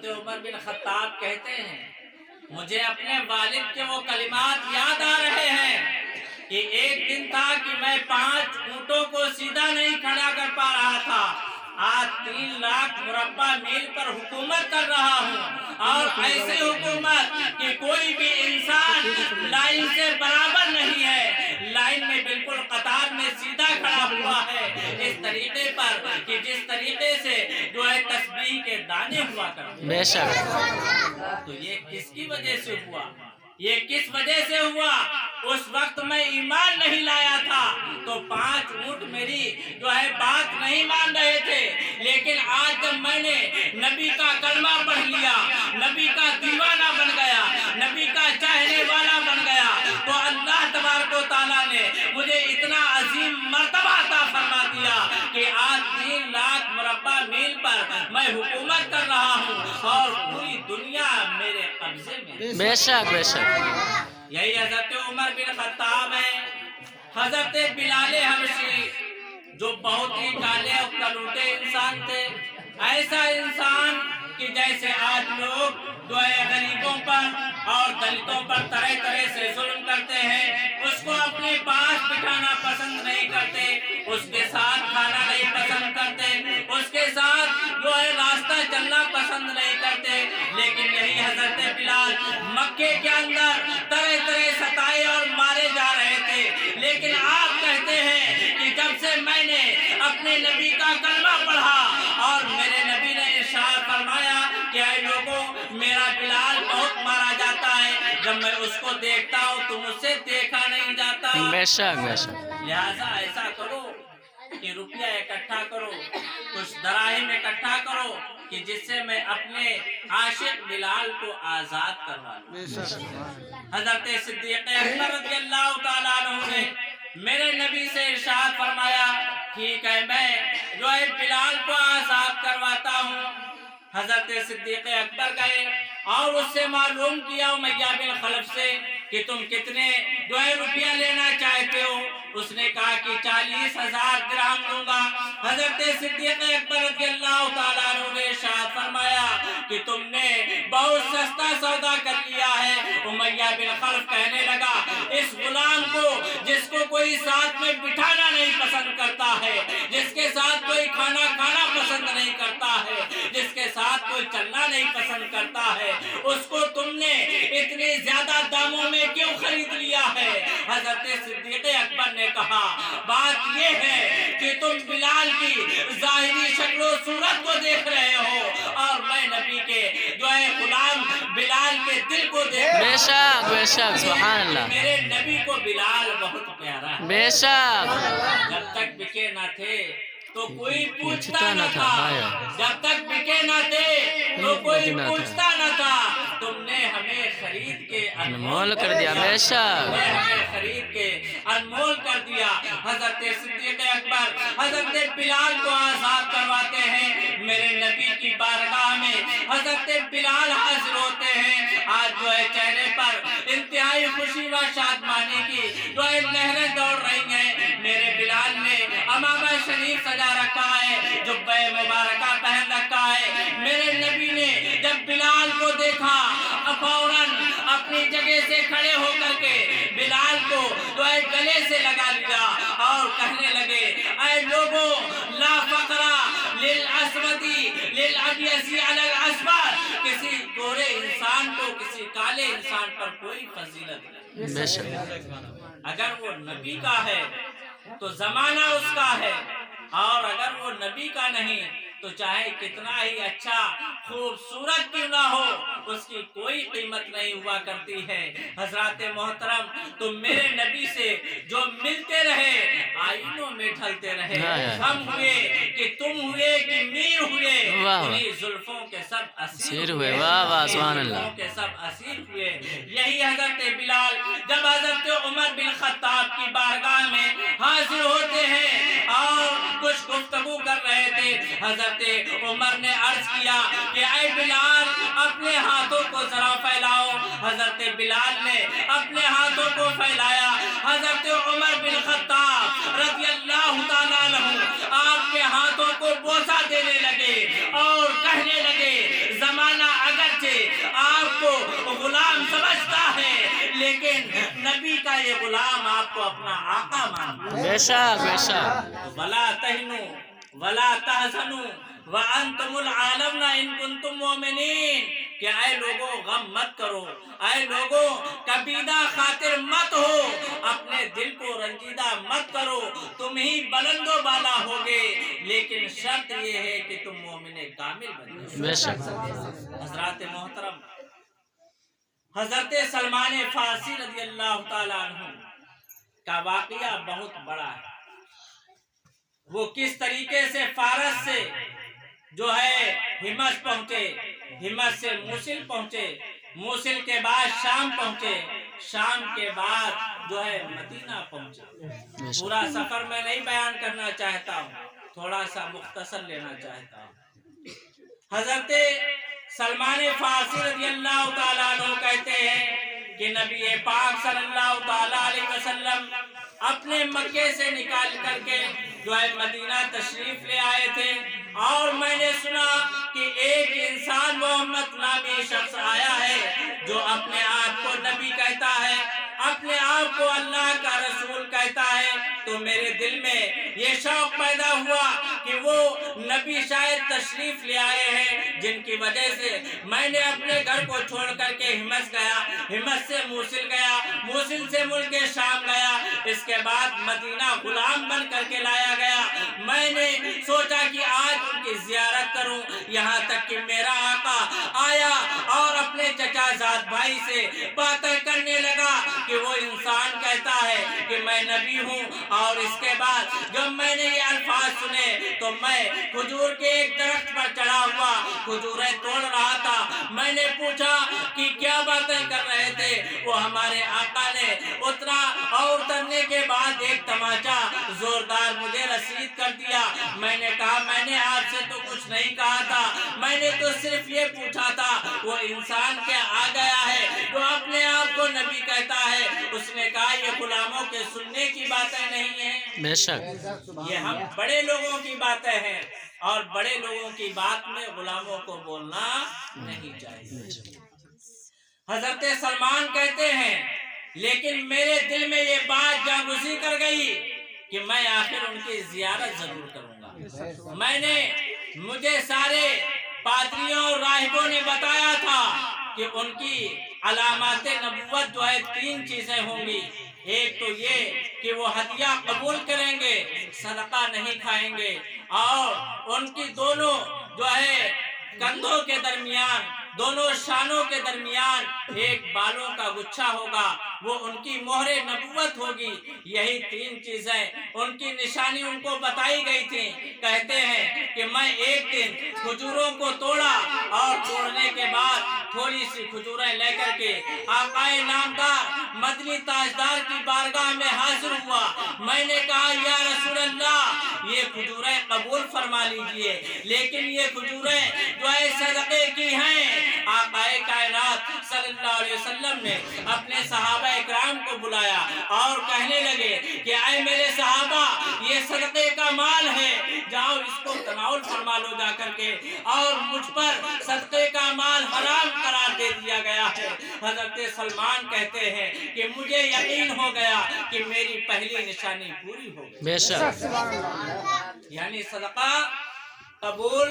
حضرت عمر بن خطاب کہتے ہیں مجھے اپنے والد کے وہ کلمات یاد آ رہے ہیں کہ ایک دن تھا کہ میں 5 اونٹوں کو سیدھا نہیں کھڑا کر پا رہا تھا، آج 3 لاکھ مربع میل پر حکومت کر رہا ہوں، اور ایسی حکومت کہ کوئی بھی انسان لائن سے برابر نہیں ہے، لائن میں بالکل قطار میں سیدھا کھڑا ہوا ہے، اس طریقے پر کہ جس طریقے سے جو ہے تسبیح کے دانے ہوا کرتے ہیں۔ بے شک تو یہ کس کی وجہ سے ہوا؟ یہ کس وجہ سے ہوا؟ اس وقت میں ایمان نہیں لایا تھا تو 5 اونٹ میری جو ہے بات نہیں مان رہے تھے، لیکن آج جب میں نے نبی کا کلمہ پڑھ لیا، نبی کا دیوانہ بن گیا، نبی کا چاہنے والا بن گیا، تو اللہ تبارک و تعالیٰ نے مجھے اتنا عظیم مرتبہ عطا فرما دیا کہ آج 3 لاکھ مربع میل پر میں حکومت کر رہا ہوں اور پوری دنیا میرے قبضے میں۔ بے شک بے شک یہی حضرت عمر بن خطاب ہے۔ حضرت بلال حبشی جو بہت ہی کالے اور کلوٹے انسان تھے، ایسا انسان کہ جیسے آج لوگ جو ہے غریبوں پر اور دلتوں پر طرح طرح سے ظلم کرتے ہیں، اس کو اپنے پاس بٹھانا پسند نہیں کرتے، اس کے ساتھ کھانا نہیں پسند کرتے، اس کے ساتھ جو ہے راستہ چلنا پسند نہیں کرتے، لیکن یہی حضرت بلال مکے کے اندر طرح طرح ستائے اور مارے جا رہے تھے، لیکن آپ کہتے ہیں کہ جب سے میں نے اپنے نبی کا کلمہ پڑھا اور میرے نبی نے ارشاد فرمایا کہ اے لوگوں میرا بلال بہت مارا جاتا ہے، جب میں اس کو دیکھتا ہوں تو مجھ سے دیکھا نہیں جاتا، بے شک بے شک لہذا ایسا کرو کہ روپیہ اکٹھا کرو، کچھ دراہم اکٹھا کرو کہ جس سے میں اپنے عاشق بلال کو آزاد کروا لوں۔ حضرت صدیق اکبر رضی اللہ تعالیٰ عنہ نے میرے نبی سے ارشاد فرمایا ٹھیک ہے میں جو ہے بلال کو آزاد کرواتا ہوں۔ حضرت صدیق اکبر گئے اور اس سے معلوم کیا امیہ بن خلف سے کہ تم کتنے جو ہے روپیہ لینا چاہتے ہو؟ اس نے کہا کہ 40,000 درہم دوں گا۔ حضرت صدیق اکبر رضی اللہ تعالیٰ عنہ نے ارشاد فرمایا کہ تم نے بہت سستا سودا کر لیا ہے۔ امیہ بن خلف کہنے لگا اس غلام کو جس کو کوئی ساتھ میں بٹھانا نہیں پسند کرتا ہے، جس کے ساتھ کوئی کھانا کھانا پسند نہیں کرتا ہے، جس کے ساتھ کوئی چلنا نہیں پسند کرتا ہے، اس کو تم نے اتنے زیادہ داموں میں کیوں خرید لیا ہے؟ حضرت صدیق اکبر نے کہا بات یہ ہے کہ تم بلال کی ظاہری شکل و صورت کو دیکھ رہے ہو اور میں نبی کے جو ہے غلام بلال کے دل کو دیکھ رہا ہوں۔ بے شک بے شک سبحان اللہ میرے نبی کو بلال بہت پیارا ہے۔ بے شک جب تک بکے نہ تھے تو کوئی پوچھتا نہ تھا، جب تک بکے نہ تھے تو کوئی پوچھتا نہ تھا، تم نے ہمیں خرید کے انمول کر دیا۔ بے شک ہمیں خرید کے انمول کر دیا۔ حضرت صدیق اکبر حضرت بلال کو آزاد کرواتے ہیں، میرے نبی کی بارگاہ میں حضرت بلال حاضر ہوتے ہیں۔ آج جو ہے چہرے پر انتہائی خوشی و شادمانی کی جو ہے لہریں دوڑ رہی ہیں۔ میرے بلال نے امامہ شریف سجا رکھا ہے، جبہ مبارکہ پہن رکھا ہے۔ میرے نبی نے جب بلال کو دیکھا فوراً اپنی جگہ سے کھڑے ہو کر کے بلال کو جو ہے گلے سے لگا لیا اور کہنے لگے اے لوگوں لا فقرا للاسودی للابیض علی الاسود، کسی گورے انسان کو کسی کالے انسان پر کوئی فضیلت نہیں۔ بے شک اگر وہ نبی کا ہے تو زمانہ اس کا ہے، اور اگر وہ نبی کا نہیں تو چاہے کتنا ہی اچھا خوبصورت کیوں نہ ہو اس کی کوئی قیمت نہیں ہوا کرتی ہے۔ حضرات محترم تم میرے نبی سے جو ملتے رہے آئینوں میں ڈھلتے رہے، ہم ہوئے کہ تم ہوئے کہ میر ہوئے، انہی زلفوں کے سب اسیر ہوئے، واہ واہ سبحان اللہ کے سب اسیر ہوئے۔ یہی حضرت بلال جب حضرت عمر بن خطاب کی بارگاہ میں حاضر ہوتے ہیں اور کچھ گفتگو کر رہے تھے، حضرت عمر نے عرض کیا کہ اے بلال اپنے ہاتھوں کو ذرا پھیلاؤ۔ حضرت بلال نے اپنے ہاتھوں کو پھیلایا۔ حضرت عمر بن خطاب رضی اللہ تعالیٰ عنہ آپ کے ہاتھوں کو بوسہ دینے لگے اور کہنے لگے زمانہ लेकिन नबी का ये गुलाम आपको अपना आका मानता है। बेशक बेशक। तो वला तहनु वला तहजनु व अंतुमुल आलमना इन कुंतुम मोमिनीन, कि ऐ लोगों गम मत करो, ऐ लोगों कबीदा खातिर मत हो, अपने दिल को रंजीदा मत करो, तुम ही बुलंदो बाला होगे, लेकिन शर्त ये है कि तुम मोमिने कामिल बनो। बेशक। हजरत मोहतरम हजरत सलमान फारसी रज़ी अल्लाह ताला अन्हु का वाक़या बहुत बड़ा है। वो किस तरीके से फारस से जो है हिमस पहुंचे, हिमस से मूसिल पहुंचे, मूसिल के बाद शाम पहुंचे, शाम के बाद जो है मदीना पहुंचे। पूरा सफर मैं नहीं बयान करना चाहता हूँ, थोड़ा सा मुख्तसर लेना चाहता हूँ। हजरत सलमान फारसी रज़ी अल्लाह ताला अन्हु कहते हैं कि नबी पाक सल्लल्लाहु ताला अलैहि वसल्लम अपने मक्के से निकाल करके जो है मदीना तशरीफ ले आए थे, और मैंने सुना कि एक इंसान मोहम्मद नामी शख्स आया है जो अपने आप को नबी कहता है, अपने आप को अल्लाह का रसूल कहता है। तो मेरे दिल में ये शौक पैदा हुआ कि वो नबी शायद तशरीफ ले आए हैं, जिनकी वजह से मैंने अपने घर को छोड़ करके हिमस गया, हिमस से मूसिल गया, मूसिल से मुल्क शाम गया, इसके बाद मदीना गुलाम बन करके लाया गया। मैंने सोचा कि आज उनकी जियारत करूं, यहाँ तक कि मेरा आका आया और अपने चचा जात भाई से बातें करने लगा कि वो इंसान कहता है कि मैं नबी हूँ। और इसके बाद जब मैंने ये अल्फाज सुने तो मैं खजूर के एक दरख्त पर चढ़ा हुआ खजूरें तोड़ रहा था। मैंने पूछा कि क्या बातें कर रहे थे, वो हमारे आका ने उतरा और उतरने के बाद एक तमाचा जोरदार मुझे रसीद कर दिया। मैंने कहा मैंने आपसे तो कुछ नहीं कहा था, मैंने तो सिर्फ ये पूछा था वो इंसान क्या आ गया है जो अपने आप को नबी कहता है। उसने कहा ये गुलामों के सुनने की बातें नहीं है, बेशक। ये हम बड़े लोगों की बातें हैं, और बड़े लोगों की बात में गुलामों को बोलना नहीं चाहिए। हजरत सलमान कहते हैं लेकिन मेरे दिल में ये बात जागुसी कर गई कि मैं आखिर उनकी जियारत जरूर करूंगा। मुझे सारे पादरियों और राहिबों ने बताया था कि उनकी अलामाते नबुव्वत जो है 3 चीजें होंगी। एक तो ये कि वो हदिया कबूल करेंगे, सदका नहीं खाएंगे, और उनकी दोनों जो है कंधों के दरमियान, दोनों शानों के दरमियान एक बालों का गुच्छा होगा, वो उनकी मोहरे नबुव्वत होगी। यही 3 चीजें उनकी निशानी उनको बताई गई थी। कहते हैं कि मैं एक दिन खजूरों को तोड़ा और तोड़ने के बाद थोड़ी सी खजूरें लेकर के आकाए नामदार मदनी ताजदार की बारगाह में हाजिर हुआ। मैंने कहा या रसूल अल्लाह ये खजूरें कबूल फरमा लीजिए, लेकिन ये खजूरें जो है सदके की हैं। आकाए कायनात सल्लल्लाहु अलैहि वसल्लम ने अपने सहाबा इकराम को बुलाया और कहने लगे कि ऐ मेरे सहाबा ये सदके का माल है, जाओ इसको तनाउल फरमा लो जा करके, और मुझ पर सदके का माल हराम करार दे दिया गया है। हजरत सलमान कहते हैं कि मुझे यकीन हो गया कि मेरी पहली निशानी पूरी हो गई। बेशक। यानी सदका कबूल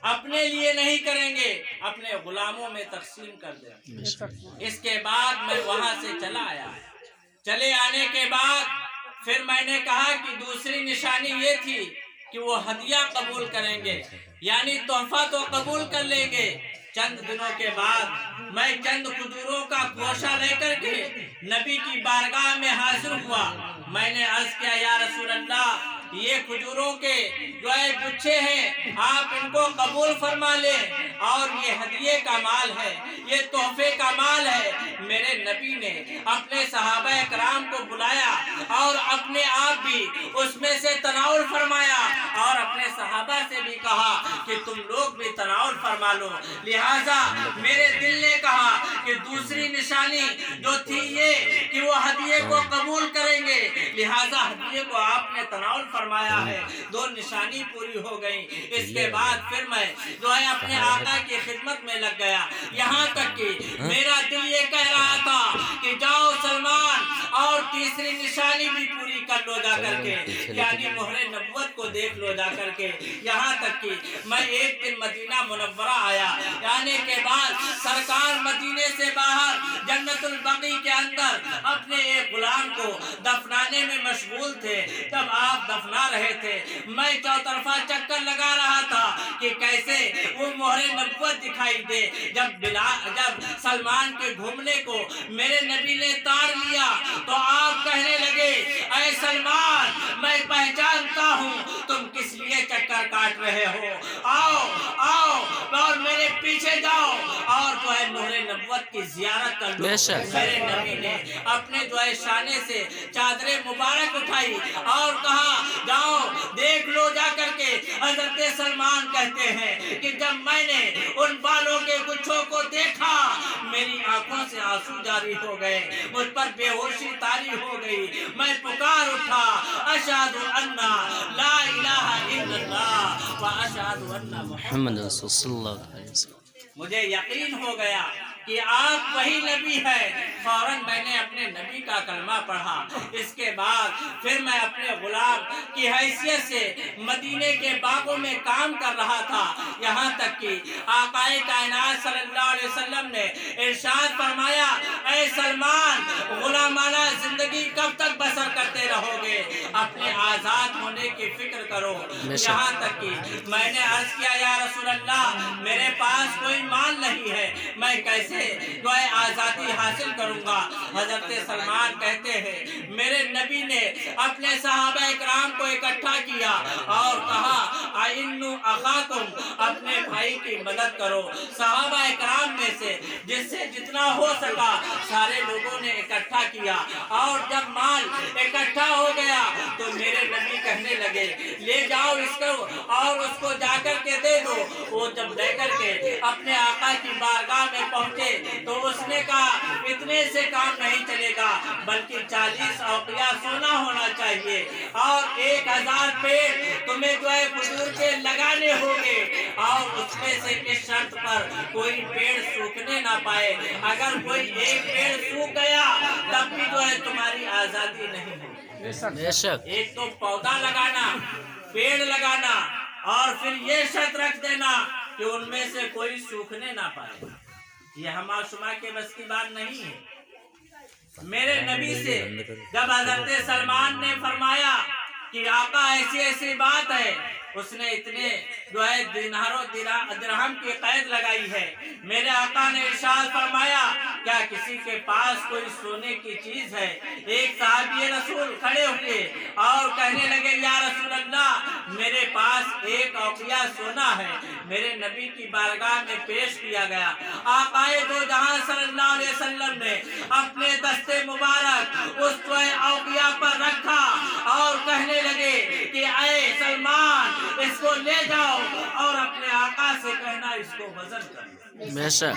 अपने लिए नहीं करेंगे, अपने गुलामों में तकसीम कर देंगे। इसके बाद मैं वहां से चला आया। चले आने के बाद फिर मैंने कहा कि दूसरी निशानी ये थी कि वो हदिया कबूल करेंगे, यानी तोहफा तो कबूल कर लेंगे। चंद दिनों के बाद मैं चंद खजूरों का गोशा लेकर के नबी की बारगाह में हाजिर हुआ। मैंने अर्ज किया या रसूल अल्लाह ये खजूरों के जो है गुच्छे हैं, आप इनको कबूल फरमा लें, और ये हदिये का माल है, ये तोहफे का माल है। मेरे नबी ने अपने सहाबा कराम को बुलाया और अपने आप भी उसमें से तनाउल फरमाया, और अपने सहाबा से भी कहा कि तुम लोग भी तनाउल फरमा लो। लिहाजा मेरे दिल ने कहा कि दूसरी निशानी जो थी ये कि वो हदिये को कबूल करेंगे, लिहाजा हदिये को आपने तनाउल फरमाया है। 2 निशानी पूरी हो गई। इसके बाद फिर मैं जो है अपने आका की खिदमत में लग गया। यहाँ तक कि मेरा दिल ये कह रहा था कि जाओ कहानी भी पूरी कर लो जा करके, यानी मोहरे नबुव्वत को देख लो जा करके। यहाँ तक कि मैं एक दिन मदीना मुनव्वरा आया, आने के बाद सरकार मदीने से बाहर जन्नतुल बकी के अंदर अपने एक गुलाम को दफनाने में मशगूल थे। जब आप दफना रहे थे, मैं चौतरफा चक्कर लगा रहा था कि कैसे वो मोहरे नबुव्वत दिखाई दे। जब सलमान के घूमने को मेरे नबी ने ताड़ लिया तो आप कहने लगे, ऐ सलमान, मैं पहचानता हूँ तुम किस लिए चक्कर काट रहे हो, आओ आओ और मेरे पीछे जाओ और जो है मोहरे नबुव्वत की जियारत कर लो। मेरे नबी ने अपने जो है शाने से चादरे मुबारक उठाई और कहा, जाओ देख लो जा करके। हजरत सलमान कहते हैं कि जब मैंने उन बालों के गुच्छों को देखा, मेरी आंखों से आंसू जारी हो गए, मुझ पर बेहोशी तारी हो गई। मैं पुकार उठा, अशहदु अन्ना ला इलाहा इल्लल्लाह व अशहदु अन्ना मुहम्मद सल्लल्लाहु अलैहि वसल्लम। मुझे यकीन हो गया कि आप वही नबी है। फौरन मैंने अपने नबी का कलमा पढ़ा। इसके बाद फिर मैं अपने गुलाम की हैसियत से मदीने के बागों में काम कर रहा था। यहाँ तक कि आकाए कायनात सल्लल्लाहु अलैहि वसल्लम ने इरशाद फरमाया, ऐ सलमान, गुलामाना जिंदगी कब तक बसर करते रहोगे, अपने आजाद होने की फिक्र करो। यहाँ तक कि मैंने अर्ज किया, या रसूल अल्लाह, मेरे पास कोई माल नहीं है, मैं कैसे जो है आजादी हासिल करूंगा। हजरत सलमान कहते हैं, मेरे नबी ने अपने सहाबा इकराम को इकट्ठा किया और कहा, आइन्नु अखाकुम, अपने भाई की मदद करो। सहाबा इकराम में से जिससे जितना हो सका सारे लोगों ने इकट्ठा किया और जब माल इकट्ठा हो गया तो मेरे नबी कहने लगे, ले जाओ इसको और उसको जाकर के दे दो। वो जब लेकर के अपने आका की बारगाह में पहुंचे तो उसने कहा, इतने से काम नहीं चलेगा, बल्कि 40 औकिया सोना होना चाहिए और 1000 पेड़ तुम्हें जो है खजूर के लगाने होंगे और उसमें से इस शर्त पर कोई पेड़ सूखने ना पाए। अगर कोई एक पेड़ सूख गया तब भी जो है तुम्हारी आजादी नहीं होगी। बेशक। एक तो पौधा लगाना, पेड़ लगाना और फिर ये शर्त रख देना कि उनमें से कोई सूखने ना पाए। ये हमाशुमा के बस की बात नहीं है। मेरे नबी से जब हजरत सलमान ने फरमाया कि आका ऐसी ऐसी बात है, उसने इतने जो है दिनारों दिरहम की कैद लगाई है। मेरे आका ने इरशाद फरमाया, क्या किसी के पास कोई सोने की चीज है? एक साहबी रसूल खड़े हुए और कहने लगे, या रसूल अल्लाह, मेरे पास एक औकिया सोना है। मेरे नबी की बारगाह में पेश किया गया। आकाए दो जहां सल्लल्लाहु अलैहि वसल्लम ने अपने दस्ते मुबारक उस औकिया पर रखा और कहने लगे कि ऐ सलमान, इसको ले जाओ और अपने आका से कहना इसको वजन कर। बेशक।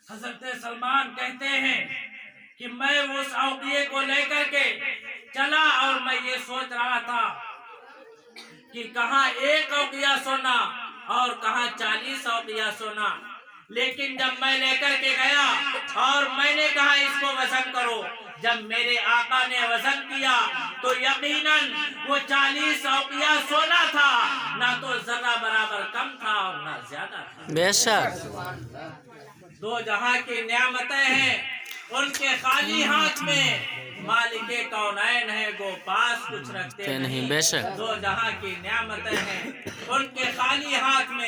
हजरत सलमान कहते हैं कि मैं उस औकिये को लेकर के चला और मैं ये सोच रहा था कि कहाँ एक औकिया सोना और कहाँ 40 औकिया सोना। लेकिन जब मैं लेकर के गया और मैंने कहा इसको वजन करो, जब मेरे आका ने वजन किया तो यकीनन वो 40 औकिया सोना था, ना तो जरा बराबर कम था और ना ज्यादा था। बेशक। दो जहां की नियामतें हैं, उनके खाली हाथ में मालिके कौनैन है, गो पास कुछ रखते नहीं। बेशक। दो जहां की नियामतें हैं, उनके खाली हाथ में